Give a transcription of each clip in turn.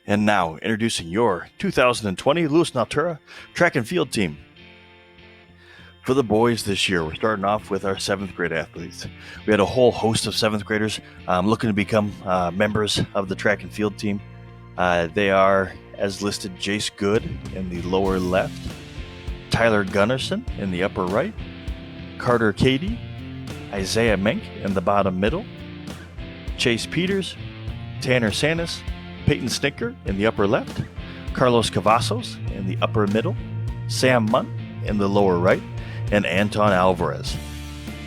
And now, introducing your 2020 Lewiston Altura track and field team. For the boys this year, we're starting off with our 7th grade athletes. We had a whole host of 7th graders looking to become members of the track and field team. They are, as listed, Jace Good in the lower left, Tyler Gunnarsson in the upper right, Carter Cady, Isaiah Menk in the bottom middle, Chase Peters, Tanner Sanis, Peyton Snicker in the upper left, Carlos Cavazos in the upper middle, Sam Munn in the lower right, and Anton Alvarez.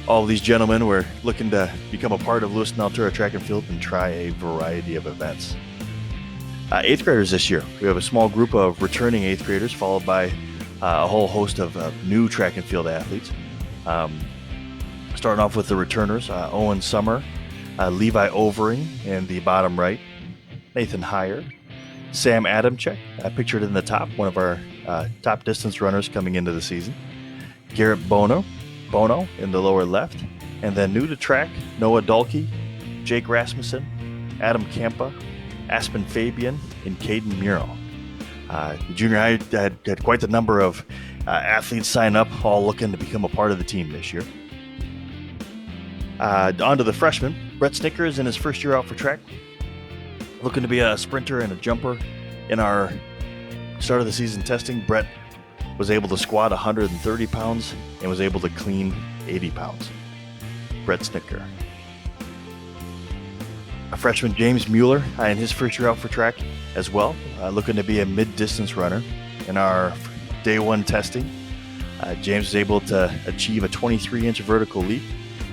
All of these gentlemen were looking to become a part of Lewiston Altura Track and Field and try a variety of events. 8th graders this year. We have a small group of returning 8th graders followed by a whole host of new track and field athletes. Starting off with the returners, Owen Summer, Levi Overing in the bottom right, Nathan Heyer, Sam Adamczyk, pictured in the top, one of our top distance runners coming into the season, Garrett Bono in the lower left, and then new to track, Noah Dalkey, Jake Rasmussen, Adam Kampa, Aspen Fabian, and Caden Muro. The junior high had quite the number of athletes sign up, all looking to become a part of the team this year. On to the freshmen. Brett Snicker is in his first year out for track, looking to be a sprinter and a jumper. In our start of the season testing, Brett was able to squat 130 pounds and was able to clean 80 pounds. Brett Snicker. A freshman, James Mueller, in his first year out for track as well, looking to be a mid-distance runner. In our day one testing, James was able to achieve a 23-inch vertical leap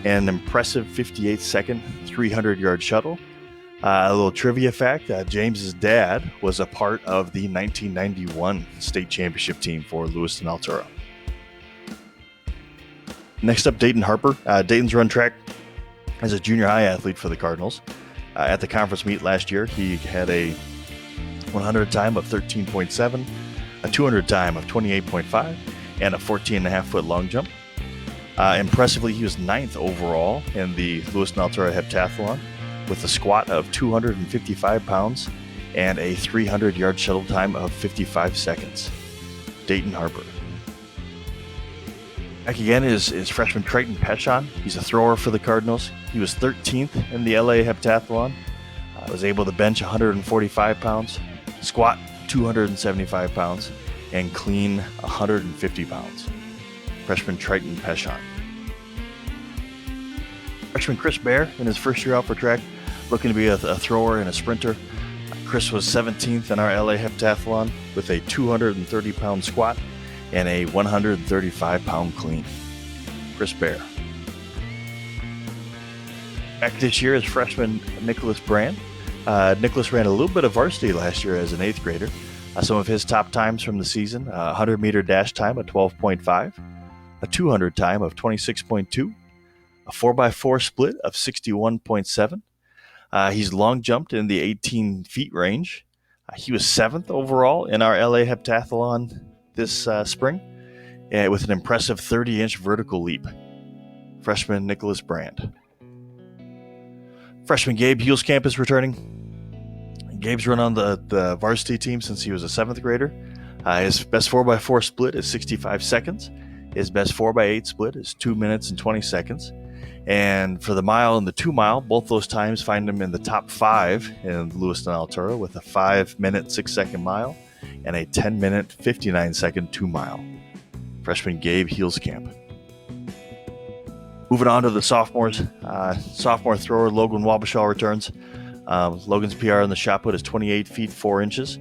and an impressive 58-second 300-yard shuttle. A little trivia fact, James's dad was a part of the 1991 state championship team for Lewiston Altura. Next up, Dayton Harper. Dayton's run track as a junior high athlete for the Cardinals. At the conference meet last year, he had a 100 time of 13.7, a 200 time of 28.5, and a 14.5-foot long jump. Impressively, he was 9th overall in the Lewiston Altura heptathlon with a squat of 255 pounds and a 300-yard shuttle time of 55 seconds. Dayton Harper. Back again is freshman Triton Peshon. He's a thrower for the Cardinals. He was 13th in the LA heptathlon. Was able to bench 145 pounds, squat 275 pounds, and clean 150 pounds. Freshman Triton Peshon. Freshman Chris Bear in his first year out for track, looking to be a thrower and a sprinter. Chris was 17th in our LA heptathlon with a 230-pound squat and a 135-pound clean. Chris Bear. Back this year is freshman Nicholas Brand. Nicholas ran a little bit of varsity last year as an 8th grader. Some of his top times from the season, 100-meter dash time of 12.5, a 200 time of 26.2, a 4x4 split of 61.7. He's long jumped in the 18 feet range. He was 7th overall in our LA heptathlon this spring with an impressive 30-inch vertical leap. Freshman Nicholas Brand. Freshman Gabe Huelskamp is returning. Gabe's run on the varsity team since he was a 7th grader. His best 4x4 split is 65 seconds. His best 4x8 split is 2 minutes and 20 seconds. And for the mile and the 2 mile, both those times find him in the top 5 in Lewiston Altura with a 5-minute 6-second mile and a 10-minute 59-second 2 mile. Freshman Gabe Huelskamp. Moving on to the sophomores. Sophomore thrower Logan Wabashaw returns. Logan's PR in the shot put is 28 feet 4 inches.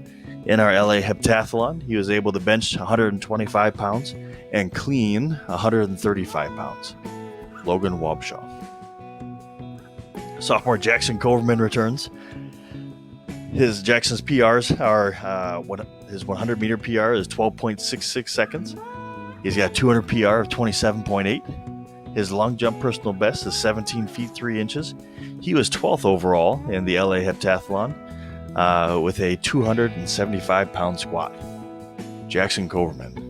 In our LA heptathlon, he was able to bench 125 pounds and clean 135 pounds. Logan Wabashaw. Sophomore Jackson Coverman returns. Jackson's PRs are his 100-meter PR is 12.66 seconds. He's got a 200 PR of 27.8. His long jump personal best is 17 feet 3 inches. He was 12th overall in the LA heptathlon with a 275-pound squat. Jackson Coverman.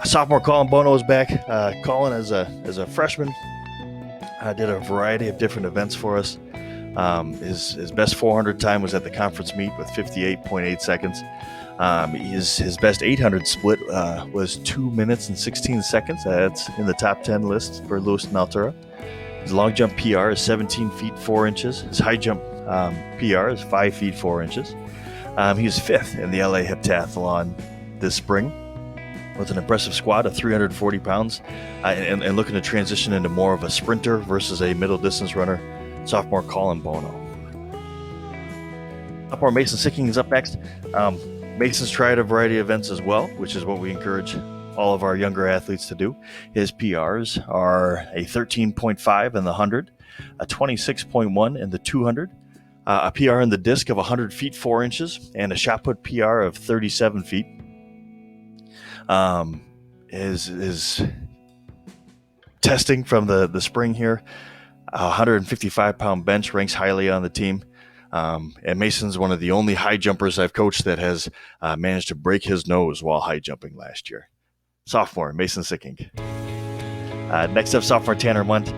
Sophomore Colin Bono is back. Colin, as a freshman, did a variety of different events for us. His best 400 time was at the conference meet with 58.8 seconds. His best 800 split was 2 minutes and 16 seconds. That's in the top 10 list for Lewiston Altura. His long jump PR is 17 feet 4 inches. His high jump PR is 5 feet 4 inches. He was fifth in the LA Heptathlon this spring with an impressive squat of 340 pounds and looking to transition into more of a sprinter versus a middle distance runner. Sophomore Colin Bono. Sophomore Mason Sicking is up next. Mason's tried a variety of events as well, which is what we encourage all of our younger athletes to do. His PRs are a 13.5 in the 100, a 26.1 in the 200, a PR in the disc of 100 feet 4 inches, and a shot put PR of 37 feet. His testing from the spring here, a 155-pound bench ranks highly on the team. And Mason's one of the only high jumpers I've coached that has managed to break his nose while high jumping last year. Sophomore, Mason Sicking. Next up, sophomore Tanner Munt.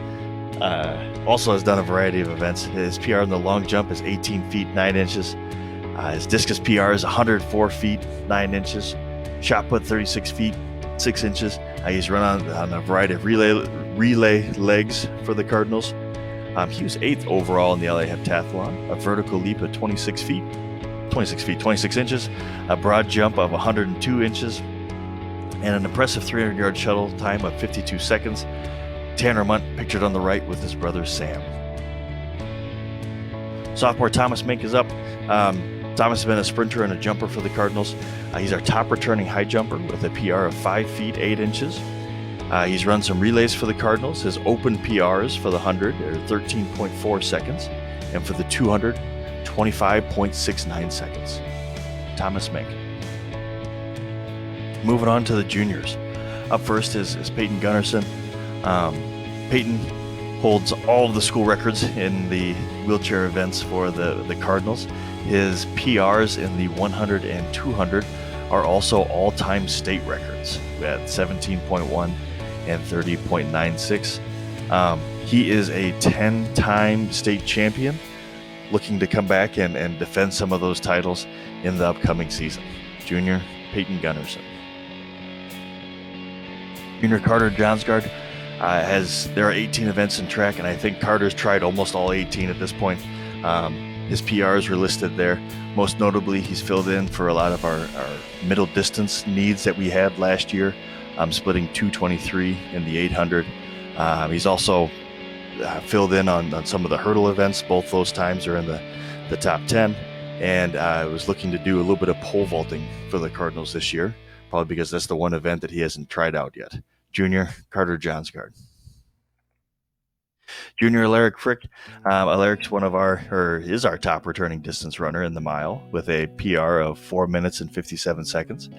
Also has done a variety of events. His PR in the long jump is 18 feet 9 inches. His discus PR is 104 feet 9 inches. Shot put 36 feet 6 inches. He's run on a variety of relay legs for the Cardinals. He was 8th overall in the LA Heptathlon, a vertical leap of 26 inches, a broad jump of 102 inches, and an impressive 300-yard shuttle time of 52 seconds. Tanner Munt pictured on the right with his brother Sam. Sophomore Thomas Mink is up. Thomas has been a sprinter and a jumper for the Cardinals. He's our top returning high jumper with a PR of 5 feet 8 inches. He's run some relays for the Cardinals. His open PRs for the 100 are 13.4 seconds, and for the 200, 25.69 seconds. Thomas Mink. Moving on to the juniors. Up first is Peyton Gunnarsson. Peyton holds all of the school records in the wheelchair events for the Cardinals. His PRs in the 100 and 200 are also all-time state records at 17.1 and 30.96. He is a 10-time state champion, looking to come back and defend some of those titles in the upcoming season. Junior Peyton Gunnarsson. Junior Carter Johnsgaard there are 18 events in track, and I think Carter's tried almost all 18 at this point. His PRs were listed there. Most notably, he's filled in for a lot of our middle distance needs that we had last year, splitting 2:23 in the 800. He's also filled in on some of the hurdle events. Both those times are in the top 10. And I was looking to do a little bit of pole vaulting for the Cardinals this year, probably because that's the one event that he hasn't tried out yet. Junior Carter Johnsgaard. Junior Alaric Frick. Alaric's is our top returning distance runner in the mile with a PR of 4 minutes and 57 seconds.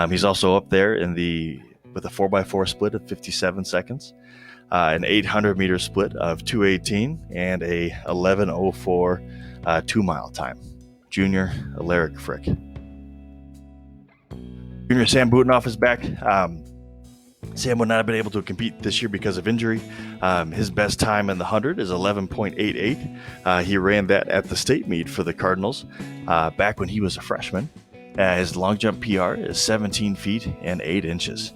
He's also up there with a 4x4 split of 57 seconds, an 800 meter split of 2:18, and a 11:04 2-mile time. Junior Alaric Frick. Junior Sam Budenoff is back. Sam would not have been able to compete this year because of injury. His best time in the 100 is 11.88. He ran that at the state meet for the Cardinals back when he was a freshman. His long jump PR is 17 feet and 8 inches.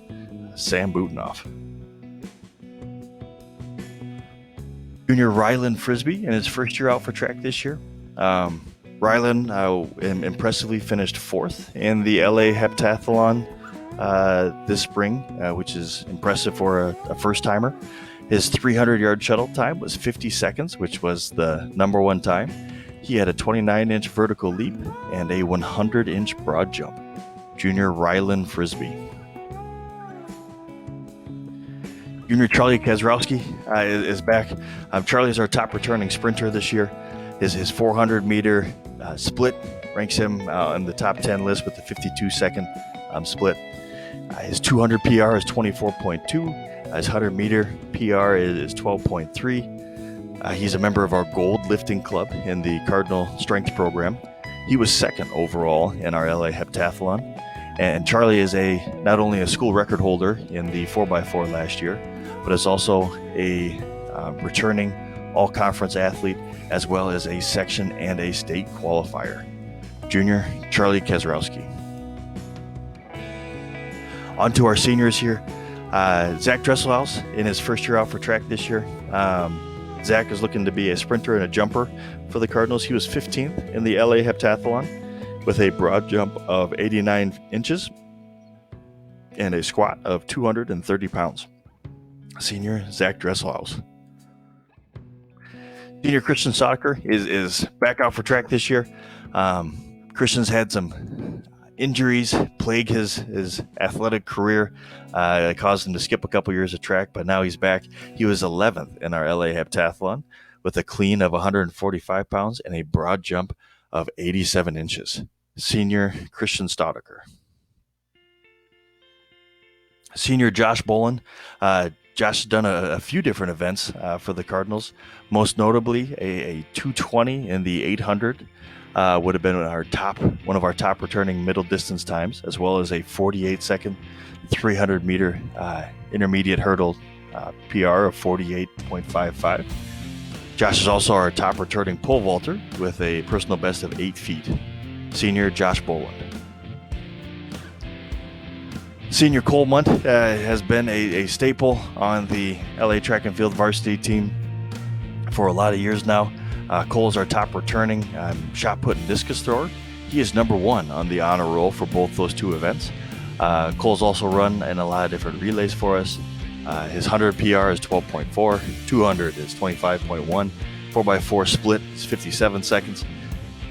Sam Budenoff. Junior Rylan Frisbee in his first year out for track this year. Rylan impressively finished 4th in the LA Heptathlon this spring, which is impressive for a first-timer. His 300-yard shuttle time was 50 seconds, which was the number one time. He had a 29-inch vertical leap and a 100-inch broad jump. Junior Rylan Frisbee. Junior Charlie Kazrowski is back. Charlie is our top returning sprinter this year. His 400-meter split ranks him in the top 10 list with the 52-second split. His 200 PR is 24.2. His 100-meter PR is 12.3. He's a member of our Gold Lifting Club in the Cardinal Strength Program. He was 2nd overall in our LA Heptathlon. And Charlie is not only a school record holder in the 4x4 last year, but is also a returning all-conference athlete, as well as a section and a state qualifier. Junior Charlie Kezrowski. On to our seniors here. Zach Dresselhaus in his first year out for track this year. Zach is looking to be a sprinter and a jumper for the Cardinals. He was 15th in the LA Heptathlon with a broad jump of 89 inches and a squat of 230 pounds. Senior Zach Dresselhaus. Senior Christian Stocker is back out for track this year. Christian's had some injuries plague his athletic career. It caused him to skip a couple years of track, but now he's back. He was 11th in our LA Heptathlon with a clean of 145 pounds and a broad jump of 87 inches. Senior Christian Stocker. Senior Josh Bolin. Josh has done a few different events for the Cardinals, most notably a 220 in the 800 would have been one of our top returning middle distance times, as well as a 48-second 300-meter intermediate hurdle PR of 48.55. Josh is also our top returning pole vaulter with a personal best of 8 feet. Senior Josh Boland. Senior Cole Munt has been a staple on the LA track and field varsity team for a lot of years now. Cole is our top returning shot put and discus thrower. He is number 1 on the honor roll for both those two events. Cole's also run in a lot of different relays for us. His 100 PR is 12.4, 200 is 25.1, 4x4 split is 57 seconds.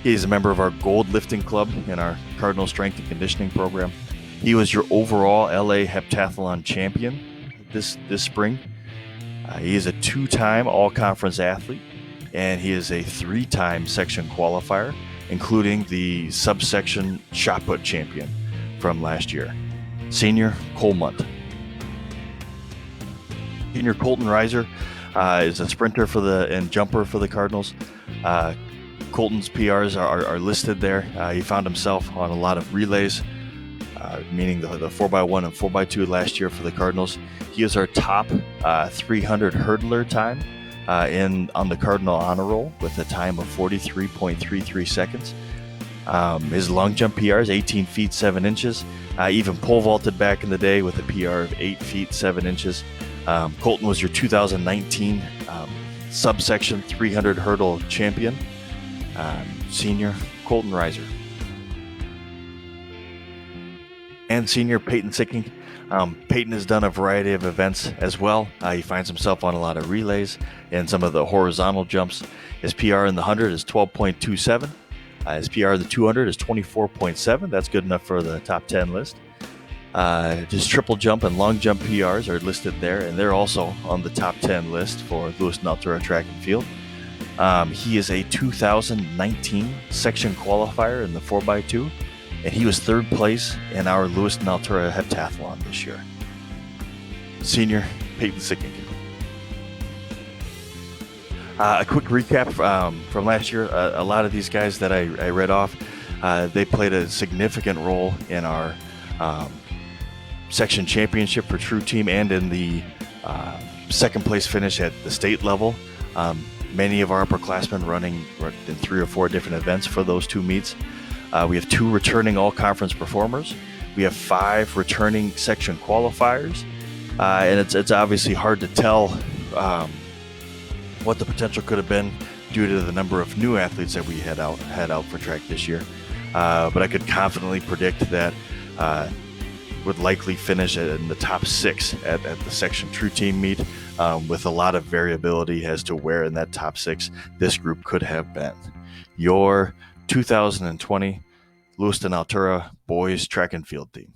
He is a member of our Gold Lifting Club in our Cardinal Strength and Conditioning program. He was your overall LA Heptathlon champion this spring. He is a 2-time all-conference athlete, and he is a 3-time section qualifier, including the subsection shot put champion from last year. Senior Cole Munt. Senior Colton Reiser is a sprinter and jumper for the Cardinals. Colton's PRs are listed there. He found himself on a lot of relays, meaning the 4x1 and 4x2 last year for the Cardinals. He is our top 300 hurdler time on the Cardinal honor roll with a time of 43.33 seconds. His long jump PR is 18 feet 7 inches. Even pole vaulted back in the day with a PR of 8 feet 7 inches. Colton was your 2019 subsection 300 hurdle champion. Senior Colton Reiser. And senior Peyton Sicking. Peyton has done a variety of events as well. He finds himself on a lot of relays and some of the horizontal jumps. His PR in the 100 is 12.27. His PR in the 200 is 24.7. That's good enough for the top 10 list. His triple jump and long jump PRs are listed there, and they're also on the top 10 list for Lewiston Altura track and field. He is a 2019 section qualifier in the 4x2. And he was 3rd place in our Lewiston Altura Heptathlon this year. Senior Peyton Sicking. A quick recap from last year. A lot of these guys that I read off, they played a significant role in our section championship for True Team and in the 2nd place finish at the state level. Many of our upperclassmen running in 3 or 4 different events for those 2 meets. We have 2 returning all-conference performers. We have 5 returning section qualifiers. And it's obviously hard to tell what the potential could have been due to the number of new athletes that we had out for track this year. But I could confidently predict that would likely finish in the top 6 at the section True Team meet, with a lot of variability as to where in that top 6 this group could have been. Your 2020 Lewiston Altura boys track and field team.